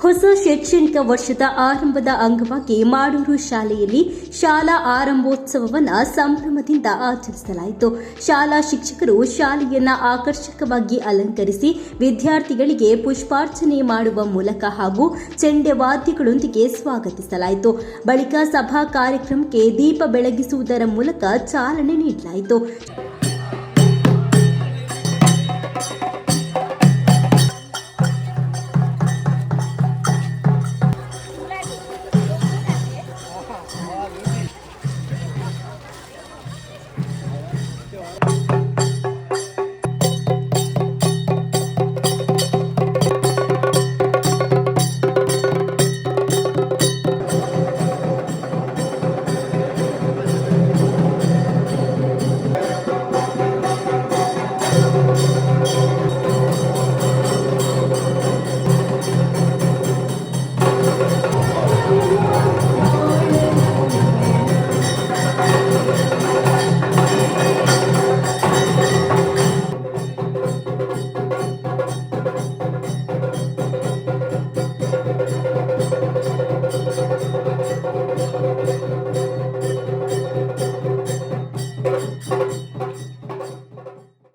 ಹೊಸ ಶೈಕ್ಷಣಿಕ ವರ್ಷದ ಆರಂಭದ ಅಂಗವಾಗಿ ಮಾಡೂರು ಶಾಲೆಯಲ್ಲಿ ಶಾಲಾ ಆರಂಭೋತ್ಸವವನ್ನು ಸಂಭ್ರಮದಿಂದ ಆಚರಿಸಲಾಯಿತು. ಶಾಲಾ ಶಿಕ್ಷಕರು ಶಾಲೆಯನ್ನು ಆಕರ್ಷಕವಾಗಿ ಅಲಂಕರಿಸಿ ವಿದ್ಯಾರ್ಥಿಗಳಿಗೆ ಪುಷ್ಪಾರ್ಚನೆ ಮಾಡುವ ಮೂಲಕ ಹಾಗೂ ಚೆಂಡೆ ವಾದ್ಯಗಳೊಂದಿಗೆ ಸ್ವಾಗತಿಸಲಾಯಿತು. ಬಳಿಕ ಸಭಾ ಕಾರ್ಯಕ್ರಮಕ್ಕೆ ದೀಪ ಬೆಳಗಿಸುವುದರ ಮೂಲಕ ಚಾಲನೆ ನೀಡಲಾಯಿತು.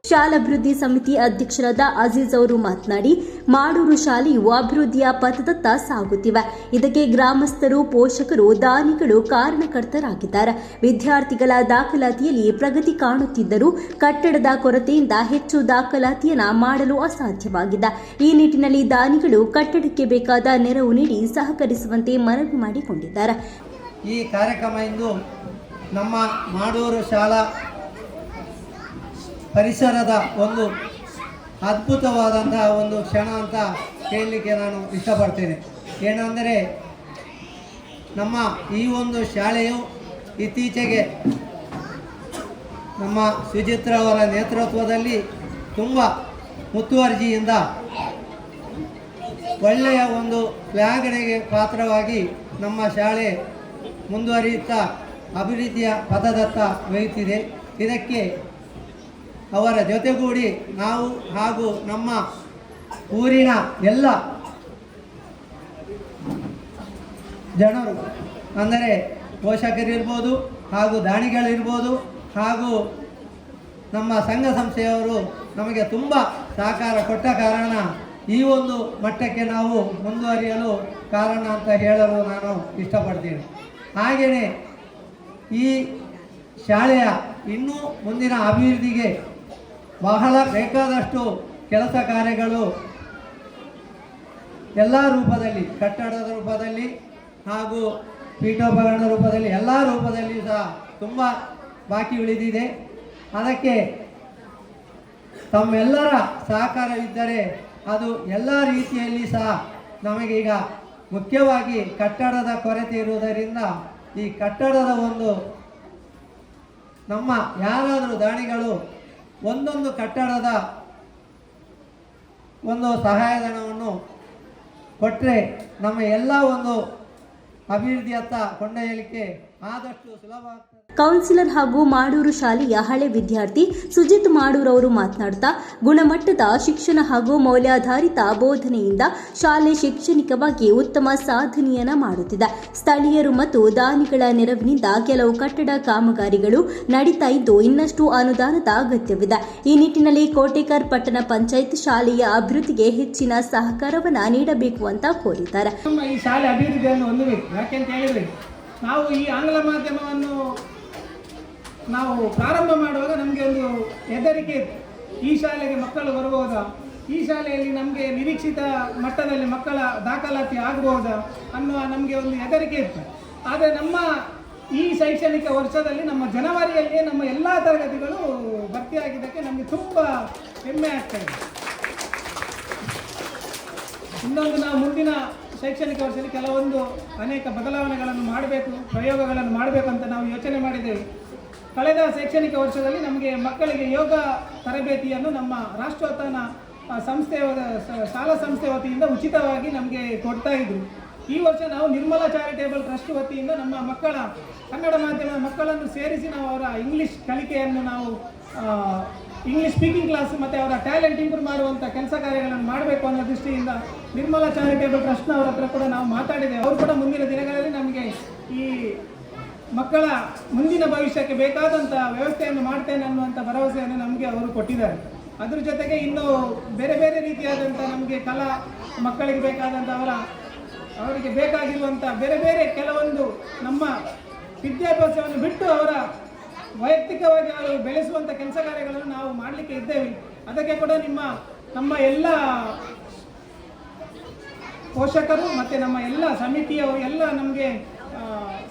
ಶಾಲಾಭಿವೃದ್ಧಿ ಸಮಿತಿ ಅಧ್ಯಕ್ಷರಾದ ಅಜೀಜ್ ಅವರು ಮಾತನಾಡಿ, ಮಾಡೂರು ಶಾಲೆಯು ಅಭಿವೃದ್ಧಿಯ ಪಥದತ್ತ ಸಾಗುತ್ತಿವೆ. ಇದಕ್ಕೆ ಗ್ರಾಮಸ್ಥರು, ಪೋಷಕರು, ದಾನಿಗಳು ಕಾರಣಕರ್ತರಾಗಿದ್ದಾರೆ. ವಿದ್ಯಾರ್ಥಿಗಳ ದಾಖಲಾತಿಯಲ್ಲಿ ಪ್ರಗತಿ ಕಾಣುತ್ತಿದ್ದರೂ ಕಟ್ಟಡದ ಕೊರತೆಯಿಂದ ಹೆಚ್ಚು ದಾಖಲಾತಿಯನ್ನು ಮಾಡಲು ಅಸಾಧ್ಯವಾಗಿದೆ. ಈ ನಿಟ್ಟಿನಲ್ಲಿ ದಾನಿಗಳು ಕಟ್ಟಡಕ್ಕೆ ಬೇಕಾದ ನೆರವು ನೀಡಿ ಸಹಕರಿಸುವಂತೆ ಮನವಿ ಮಾಡಿಕೊಂಡಿದ್ದಾರೆ. ಈ ಕಾರ್ಯಕ್ರಮ ಇಂದು ನಮ್ಮ ಮಾಡೂರು ಶಾಲಾ ಪರಿಸರದ ಒಂದು ಅದ್ಭುತವಾದಂತಹ ಒಂದು ಕ್ಷಣ ಅಂತ ಹೇಳಲಿಕ್ಕೆ ನಾನು ಇಷ್ಟಪಡ್ತೇನೆ. ಏನೆಂದರೆ ನಮ್ಮ ಈ ಒಂದು ಶಾಲೆಯು ಇತ್ತೀಚೆಗೆ ನಮ್ಮ ಸುಚಿತ್ರ ಅವರ ನೇತೃತ್ವದಲ್ಲಿ ತುಂಬ ಮುತುವರ್ಜಿಯಿಂದ ಒಳ್ಳೆಯ ಒಂದು ಫ್ಲಾಗ್ಗೆ ಪಾತ್ರವಾಗಿ ನಮ್ಮ ಶಾಲೆ ಮುಂದುವರಿಯುತ್ತಾ ಅಭಿವೃದ್ಧಿಯ ಪಥದತ್ತ ಒಯ್ಯುತ್ತಿದೆ. ಇದಕ್ಕೆ ಅವರ ಜೊತೆಗೂಡಿ ನಾವು ಹಾಗೂ ನಮ್ಮ ಊರಿನ ಎಲ್ಲ ಜನರು ಅಂದರೆ ಪೋಷಕರಿರ್ಬೋದು ಹಾಗೂ ದಾನಿಗಳಿರ್ಬೋದು ಹಾಗೂ ನಮ್ಮ ಸಂಘ ಸಂಸ್ಥೆಯವರು ನಮಗೆ ತುಂಬ ಸಹಕಾರ ಕೊಟ್ಟ ಕಾರಣ ಈ ಒಂದು ಮಟ್ಟಕ್ಕೆ ನಾವು ಮುಂದುವರಿಯಲು ಕಾರಣ ಅಂತ ಹೇಳಲು ನಾನು ಇಷ್ಟಪಡ್ತೀನಿ. ಹಾಗೆಯೇ ಈ ಶಾಲೆಯ ಇನ್ನೂ ಮುಂದಿನ ಅಭಿವೃದ್ಧಿಗೆ ಬಹಳ ಬೇಕಾದಷ್ಟು ಕೆಲಸ ಕಾರ್ಯಗಳು ಎಲ್ಲ ರೂಪದಲ್ಲಿ, ಕಟ್ಟಡದ ರೂಪದಲ್ಲಿ ಹಾಗೂ ಪೀಠೋಪಕರಣ ರೂಪದಲ್ಲಿ ಎಲ್ಲ ರೂಪದಲ್ಲಿಯೂ ಸಹ ತುಂಬ ಬಾಕಿ ಉಳಿದಿದೆ. ಅದಕ್ಕೆ ತಮ್ಮೆಲ್ಲರ ಸಹಕಾರವಿದ್ದರೆ ಅದು ಎಲ್ಲ ರೀತಿಯಲ್ಲಿ ಸಹ ನಮಗೀಗ ಮುಖ್ಯವಾಗಿ ಕಟ್ಟಡದ ಕೊರತೆ ಇರುವುದರಿಂದ ಈ ಕಟ್ಟಡದ ಒಂದು ನಮ್ಮ ಯಾರಾದರೂ ದಾನಿಗಳು ಒಂದೊಂದು ಕಟ್ಟಡದ ಒಂದು ಸಹಾಯಧನವನ್ನು ಕೊಟ್ಟರೆ ನಮ್ಮ ಎಲ್ಲ ಒಂದು ಅಭಿವೃದ್ಧಿಯತ್ತ ಕೊಂಡೊಯ್ಯಲಿಕ್ಕೆ ಆದಷ್ಟು ಸುಲಭ ಆಗ್ತದೆ. ಕೌನ್ಸಿಲರ್ ಹಾಗೂ ಮಾಡೂರು ಶಾಲೆಯ ಹಳೆ ವಿದ್ಯಾರ್ಥಿ ಸುಜಿತ್ ಮಾಡೂರು ಅವರು ಮಾತನಾಡುತ್ತಾ, ಗುಣಮಟ್ಟದ ಶಿಕ್ಷಣ ಹಾಗೂ ಮೌಲ್ಯಾಧಾರಿತ ಬೋಧನೆಯಿಂದ ಶಾಲೆ ಶೈಕ್ಷಣಿಕವಾಗಿ ಉತ್ತಮ ಸಾಧನೆಯನ್ನ ಮಾಡುತ್ತಿದೆ. ಸ್ಥಳೀಯರು ಮತ್ತು ದಾನಿಗಳ ನೆರವಿನಿಂದ ಕೆಲವು ಕಟ್ಟಡ ಕಾಮಗಾರಿಗಳು ನಡೀತಾ ಇದ್ದು ಇನ್ನಷ್ಟು ಅನುದಾನದ ಅಗತ್ಯವಿದೆ. ಈ ನಿಟ್ಟಿನಲ್ಲಿ ಕೋಟೇಕರ್ ಪಟ್ಟಣ ಪಂಚಾಯತ್ ಶಾಲೆಯ ಅಭಿವೃದ್ಧಿಗೆ ಹೆಚ್ಚಿನ ಸಹಕಾರವನ್ನು ನೀಡಬೇಕು ಅಂತ ಕೋರಿದ್ದಾರೆ. ಈ ಶಾಲೆ ಅಭಿವೃದ್ಧಿಯನ್ನು ಹೊಂದಬೇಕು. ಯಾಕೆಂತ ಹೇಳಿದ್ರೆ ನಾವು ಈ ಆಂಗ್ಲ ಮಾಧ್ಯಮವನ್ನು ನಾವು ಪ್ರಾರಂಭ ಮಾಡುವಾಗ ನಮಗೆ ಒಂದು ಹೆದರಿಕೆ ಇತ್ತು. ಈ ಶಾಲೆಗೆ ಮಕ್ಕಳು ಬರಬಹುದಾ, ಈ ಶಾಲೆಯಲ್ಲಿ ನಮಗೆ ನಿರೀಕ್ಷಿತ ಮಟ್ಟದಲ್ಲಿ ಮಕ್ಕಳ ದಾಖಲಾತಿ ಆಗಬಹುದಾ ಅನ್ನುವ ನಮಗೆ ಒಂದು ಹೆದರಿಕೆ ಇತ್ತು. ಆದರೆ ನಮ್ಮ ಈ ಶೈಕ್ಷಣಿಕ ವರ್ಷದಲ್ಲಿ ನಮ್ಮ ಜನವರಿಯಲ್ಲಿಯೇ ನಮ್ಮ ಎಲ್ಲ ತರಗತಿಗಳು ಭರ್ತಿಯಾಗಿದ್ದಕ್ಕೆ ನಮಗೆ ತುಂಬ ಹೆಮ್ಮೆ ಆಗ್ತಾ ಇದೆ. ಇನ್ನೊಂದು ನಾವು ಮುಂದಿನ ಶೈಕ್ಷಣಿಕ ವರ್ಷದಲ್ಲಿ ಕೆಲವೊಂದು ಅನೇಕ ಬದಲಾವಣೆಗಳನ್ನು ಮಾಡಬೇಕು, ಪ್ರಯೋಗಗಳನ್ನು ಮಾಡಬೇಕು ಅಂತ ನಾವು ಯೋಚನೆ ಮಾಡಿದ್ದೇವೆ. ಕಳೆದ ಶೈಕ್ಷಣಿಕ ವರ್ಷದಲ್ಲಿ ನಮಗೆ ಮಕ್ಕಳಿಗೆ ಯೋಗ ತರಬೇತಿಯನ್ನು ನಮ್ಮ ರಾಷ್ಟ್ರೋತ್ಥಾನ ಸಂಸ್ಥೆಯ ಶಾಲಾ ಸಂಸ್ಥೆ ವತಿಯಿಂದ ಉಚಿತವಾಗಿ ನಮಗೆ ಕೊಡ್ತಾ ಇದ್ರು. ಈ ವರ್ಷ ನಾವು ನಿರ್ಮಲಾ ಚಾರಿಟೇಬಲ್ ಟ್ರಸ್ಟ್ ವತಿಯಿಂದ ನಮ್ಮ ಮಕ್ಕಳ ಕನ್ನಡ ಮಾಧ್ಯಮದ ಮಕ್ಕಳನ್ನು ಸೇರಿಸಿ ನಾವು ಅವರ ಇಂಗ್ಲಿಷ್ ಕಲಿಕೆಯನ್ನು ನಾವು ಇಂಗ್ಲಿಷ್ ಸ್ಪೀಕಿಂಗ್ ಕ್ಲಾಸ್ ಮತ್ತು ಅವರ ಟ್ಯಾಲೆಂಟ್ ಇಂಪ್ರೂವ್ ಮಾಡುವಂಥ ಕೆಲಸ ಕಾರ್ಯಗಳನ್ನು ಮಾಡಬೇಕು ಅನ್ನೋ ದೃಷ್ಟಿಯಿಂದ ನಿರ್ಮಲಾ ಚಾರಿಟೇಬಲ್ ಟ್ರಸ್ಟ್ನ ಅವರ ಹತ್ರ ಕೂಡ ನಾವು ಮಾತಾಡಿದ್ದೇವೆ. ಅವರು ಕೂಡ ಮುಂದಿನ ದಿನಗಳಲ್ಲಿ ನಮಗೆ ಈ ಮಕ್ಕಳ ಮುಂದಿನ ಭವಿಷ್ಯಕ್ಕೆ ಬೇಕಾದಂಥ ವ್ಯವಸ್ಥೆಯನ್ನು ಮಾಡ್ತೇನೆ ಅನ್ನುವಂಥ ಭರವಸೆಯನ್ನು ನಮಗೆ ಅವರು ಕೊಟ್ಟಿದ್ದಾರೆ. ಅದ್ರ ಜೊತೆಗೆ ಇನ್ನು ಬೇರೆ ಬೇರೆ ರೀತಿಯಾದಂಥ ನಮಗೆ ಕಲಾ ಮಕ್ಕಳಿಗೆ ಬೇಕಾದಂಥ ಅವರಿಗೆ ಬೇಕಾಗಿರುವಂಥ ಬೇರೆ ಬೇರೆ ಕೆಲವೊಂದು ನಮ್ಮ ವಿದ್ಯಾಭ್ಯಾಸವನ್ನು ಬಿಟ್ಟು ಅವರ ವೈಯಕ್ತಿಕವಾಗಿ ಅವರು ಬೆಳೆಸುವಂಥ ಕೆಲಸ ಕಾರ್ಯಗಳನ್ನು ನಾವು ಮಾಡಲಿಕ್ಕೆ ಇದ್ದೇವೆ. ಅದಕ್ಕೆ ಕೂಡ ನಮ್ಮ ಎಲ್ಲ ಪೋಷಕರು ಮತ್ತು ನಮ್ಮ ಎಲ್ಲ ಸಮಿತಿಯವರು ಎಲ್ಲ ನಮಗೆ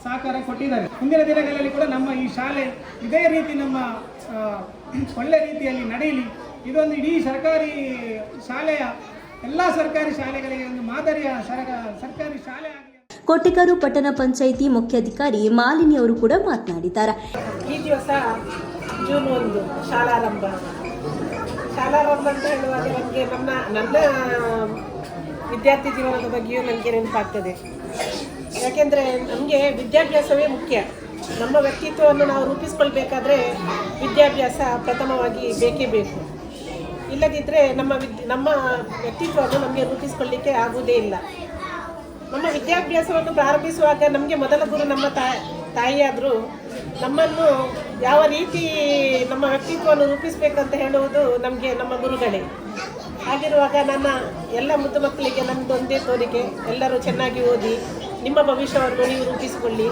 ಸಹಕಾರ ಕೊಟ್ಟಿದ್ದಾರೆ. ಮುಂದಿನ ದಿನಗಳಲ್ಲಿ ಕೂಡ ನಮ್ಮ ಈ ಶಾಲೆ ಇದೇ ರೀತಿ ನಮ್ಮ ಒಳ್ಳೆ ರೀತಿಯಲ್ಲಿ ನಡೆಯಲಿ. ಇದೊಂದು ಇಡೀ ಸರ್ಕಾರಿ ಶಾಲೆಯ ಎಲ್ಲ ಸರ್ಕಾರಿ ಶಾಲೆಗಳಿಗೆ ಒಂದು ಮಾದರಿಯ ಸರ್ಕಾರಿ ಶಾಲೆ ಆಗಲಿ. ಕೊಟ್ಟಿಕರು ಪಟ್ಟಣ ಪಂಚಾಯಿತಿ ಮುಖ್ಯಾಧಿಕಾರಿ ಮಾಲಿನಿ ಅವರು ಕೂಡ ಮಾತನಾಡಿದ್ದಾರೆ. ಈ ದಿವಸ ಜೂನ್ 1 ಶಾಲಾರಂಭ ಅಂತ ಹೇಳುವಾಗ ನನಗೆ ನನ್ನ ವಿದ್ಯಾರ್ಥಿ ಜೀವನದ ಬಗ್ಗೆಯೂ ನನಗೆ ನೆನಪಾಗ್ತದೆ. ಯಾಕೆಂದರೆ ನಮಗೆ ವಿದ್ಯಾಭ್ಯಾಸವೇ ಮುಖ್ಯ. ನಮ್ಮ ವ್ಯಕ್ತಿತ್ವವನ್ನು ನಾವು ರೂಪಿಸ್ಕೊಳ್ಬೇಕಾದ್ರೆ ವಿದ್ಯಾಭ್ಯಾಸ ಪ್ರಥಮವಾಗಿ ಬೇಕೇ ಬೇಕು. ಇಲ್ಲದಿದ್ದರೆ ನಮ್ಮ ವ್ಯಕ್ತಿತ್ವವನ್ನು ನಮಗೆ ರೂಪಿಸ್ಕೊಳ್ಳಿಕ್ಕೆ ಆಗುವುದೇ ಇಲ್ಲ. ನಮ್ಮ ವಿದ್ಯಾಭ್ಯಾಸವನ್ನು ಪ್ರಾರಂಭಿಸುವಾಗ ನಮಗೆ ಮೊದಲ ಗುರು ನಮ್ಮ ತಾಯಿಯಾದರೂ ನಮ್ಮನ್ನು ಯಾವ ರೀತಿ ನಮ್ಮ ವ್ಯಕ್ತಿತ್ವವನ್ನು ರೂಪಿಸಬೇಕಂತ ಹೇಳುವುದು ನಮಗೆ ನಮ್ಮ ಗುರುಗಳೇ. ಹಾಗಿರುವಾಗ ನನ್ನ ಎಲ್ಲ ಮುದ್ದು ಮಕ್ಕಳಿಗೆ ನಮ್ಮದೊಂದೇ ಕೋರಿಕೆ, ಎಲ್ಲರೂ ಚೆನ್ನಾಗಿ ಓದಿ ನಿಮ್ಮ ಭವಿಷ್ಯವನ್ನು ನೀವು ರೂಪಿಸಿಕೊಳ್ಳಿ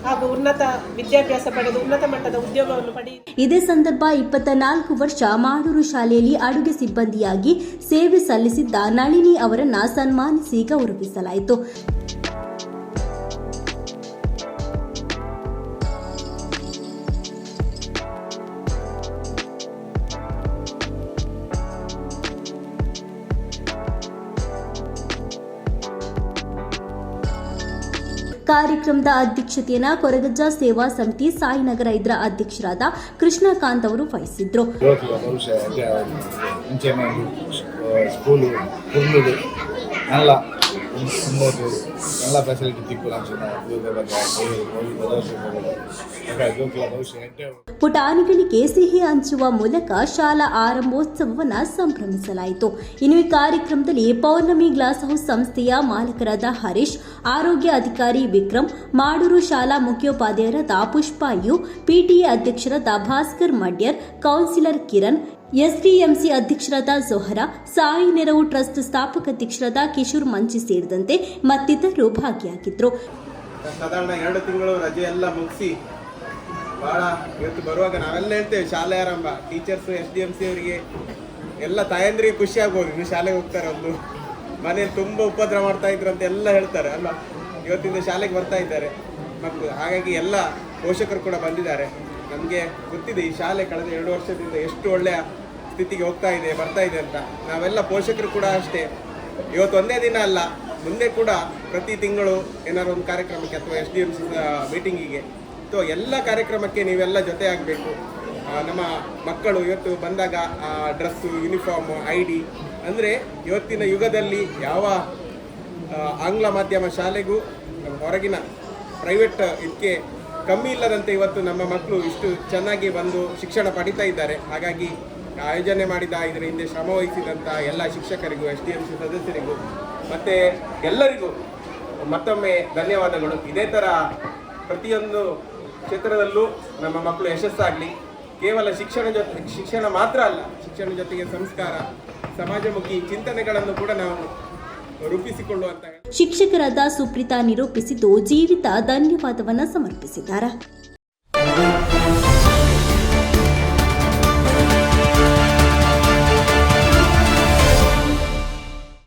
ಹಾಗೂ ಉನ್ನತ ವಿದ್ಯಾಭ್ಯಾಸ ಪಡೆದು ಉನ್ನತ ಮಟ್ಟದ ಉದ್ಯೋಗವನ್ನು ಪಡೆಯಿರಿ. ಇದೇ ಸಂದರ್ಭ 24 ವರ್ಷ ಮಾಡೂರು ಶಾಲೆಯಲ್ಲಿ ಅಡುಗೆ ಸಿಬ್ಬಂದಿಯಾಗಿ ಸೇವೆ ಸಲ್ಲಿಸಿದ್ದ ನಳಿನಿ ಅವರನ್ನ ಸನ್ಮಾನಿಸಿ ಗೌರವಿಸಲಾಯಿತು. ಕಾರ್ಯಕ್ರಮದ ಅಧ್ಯಕ್ಷತೆಯನ್ನು ಕೊರಗಜ್ಜ ಸೇವಾ ಸಮಿತಿ ಸಾಯಿನಗರ ಇದರ ಅಧ್ಯಕ್ಷರಾದ ಕೃಷ್ಣಕಾಂತ್ ಅವರು ವಹಿಸಿದ್ರು. ಎಲ್ಲ ಫೆಸಿಲಿಟಿ ಪುಟಾಣಿಗಳಿಗೆ ಸಿಹಿ ಹಂಚುವ ಮೂಲಕ ಶಾಲಾ ಆರಂಭೋತ್ಸವವನ್ನು ಸಂಭ್ರಮಿಸಲಾಯಿತು. ಇನ್ನು ಈ ಕಾರ್ಯಕ್ರಮದಲ್ಲಿ ಪೌರ್ಣಮಿ ಗ್ಲಾಸ್ ಹೌಸ್ ಸಂಸ್ಥೆಯ ಮಾಲಕರಾದ ಹರೀಶ್, ಆರೋಗ್ಯ ಅಧಿಕಾರಿ ವಿಕ್ರಮ್, ಮಾಡೂರು ಶಾಲಾ ಮುಖ್ಯೋಪಾಧ್ಯಾಯರಾದ ಪುಷ್ಪಾಯು, ಪಿಟಿಎ ಅಧ್ಯಕ್ಷರಾದ ಭಾಸ್ಕರ್ ಮಡ್ಯರ್, ಕೌನ್ಸಿಲರ್ ಕಿರಣ್, ಎಸ್ಡಿಎಂಸಿ ಅಧ್ಯಕ್ಷರಾದ ಜೊಹರಾ, ಸಾಯಿ ನೆರವು ಟ್ರಸ್ಟ್ ಸ್ಥಾಪಕ ಅಧ್ಯಕ್ಷರಾದ ಕಿಶೋರ್ ಮಂಚಿ ಸೇರಿದಂತೆ ಮತ್ತಿತರರು ಭಾಗಿಯಾಗಿದ್ದರು. ಸಾಧಾರಣ 2 ತಿಂಗಳು ರಜೆ ಎಲ್ಲ ಮುಗಿಸಿ ಭಾಳ ಇವತ್ತು ಬರುವಾಗ ನಾವೆಲ್ಲ ಹೇಳ್ತೇವೆ ಶಾಲೆ ಆರಂಭ. ಟೀಚರ್ಸು SDMC ಅವರಿಗೆ ಎಲ್ಲ ತಾಯಂದ್ರಿಗೆ ಖುಷಿ ಆಗ್ಬೋದು, ಇನ್ನು ಶಾಲೆಗೆ ಹೋಗ್ತಾರೆ, ಒಂದು ಮನೇಲಿ ತುಂಬ ಉಪದ್ರ ಮಾಡ್ತಾ ಇದ್ರು ಅಂತ ಎಲ್ಲ ಹೇಳ್ತಾರೆ ಅಲ್ವಾ. ಇವತ್ತಿಂದ ಶಾಲೆಗೆ ಬರ್ತಾ ಇದ್ದಾರೆ ಮಕ್ಕಳು, ಹಾಗಾಗಿ ಎಲ್ಲ ಪೋಷಕರು ಕೂಡ ಬಂದಿದ್ದಾರೆ. ನಮಗೆ ಗೊತ್ತಿದೆ ಈ ಶಾಲೆ ಕಳೆದ 2 ವರ್ಷದಿಂದ ಎಷ್ಟು ಒಳ್ಳೆಯ ಸ್ಥಿತಿಗೆ ಬರ್ತಾ ಇದೆ ಅಂತ. ನಾವೆಲ್ಲ ಪೋಷಕರು ಕೂಡ ಅಷ್ಟೇ, ಇವತ್ತು ಒಂದೇ ದಿನ ಅಲ್ಲ, ಮುಂದೆ ಕೂಡ ಪ್ರತಿ ತಿಂಗಳು ಏನಾದ್ರು ಒಂದು ಕಾರ್ಯಕ್ರಮಕ್ಕೆ ಅಥವಾ SDMC ಮೀಟಿಂಗಿಗೆ ಅಥವಾ ಎಲ್ಲ ಕಾರ್ಯಕ್ರಮಕ್ಕೆ ನೀವೆಲ್ಲ ಜೊತೆ ಆಗಬೇಕು. ನಮ್ಮ ಮಕ್ಕಳು ಇವತ್ತು ಬಂದಾಗ ಡ್ರೆಸ್ಸು, ಯೂನಿಫಾರ್ಮು, ID ಅಂದರೆ ಇವತ್ತಿನ ಯುಗದಲ್ಲಿ ಯಾವ ಆಂಗ್ಲ ಮಾಧ್ಯಮ ಶಾಲೆಗೂ ಹೊರಗಿನ ಪ್ರೈವೇಟ್ ಇದಕ್ಕೆ ಕಮ್ಮಿ ಇಲ್ಲದಂತೆ ಇವತ್ತು ನಮ್ಮ ಮಕ್ಕಳು ಇಷ್ಟು ಚೆನ್ನಾಗಿ ಬಂದು ಶಿಕ್ಷಣ ಪಡಿತಾ ಇದ್ದಾರೆ. ಹಾಗಾಗಿ ಆಯೋಜನೆ ಮಾಡಿದ ಇದರ ಹಿಂದೆ ಶ್ರಮ ವಹಿಸಿದಂಥ ಎಲ್ಲ ಶಿಕ್ಷಕರಿಗೂ, SDMC ಸದಸ್ಯರಿಗೂ ಮತ್ತು ಎಲ್ಲರಿಗೂ ಮತ್ತೊಮ್ಮೆ ಧನ್ಯವಾದಗಳು. ಇದೇ ಥರ ಪ್ರತಿಯೊಂದು ಕ್ಷೇತ್ರದಲ್ಲೂ ನಮ್ಮ ಮಕ್ಕಳು ಯಶಸ್ಸಾಗಲಿ. ಕೇವಲ ಶಿಕ್ಷಣ ಮಾತ್ರ ಅಲ್ಲ, ಶಿಕ್ಷಣ ಜೊತೆಗೆ ಸಂಸ್ಕಾರ, ಸಮಾಜಮುಖಿ ಚಿಂತನೆಗಳನ್ನು ಕೂಡ ನಾವು ರೂಪಿಸಿಕೊಳ್ಳುವಂತ ಶಿಕ್ಷಕರಾದ ಸುಪ್ರೀತಾ ನಿರೂಪಿಸಿದ್ದು ಜೀವಿತ ಧನ್ಯವಾದವನ್ನು ಸಮರ್ಪಿಸಿದ್ದಾರೆ.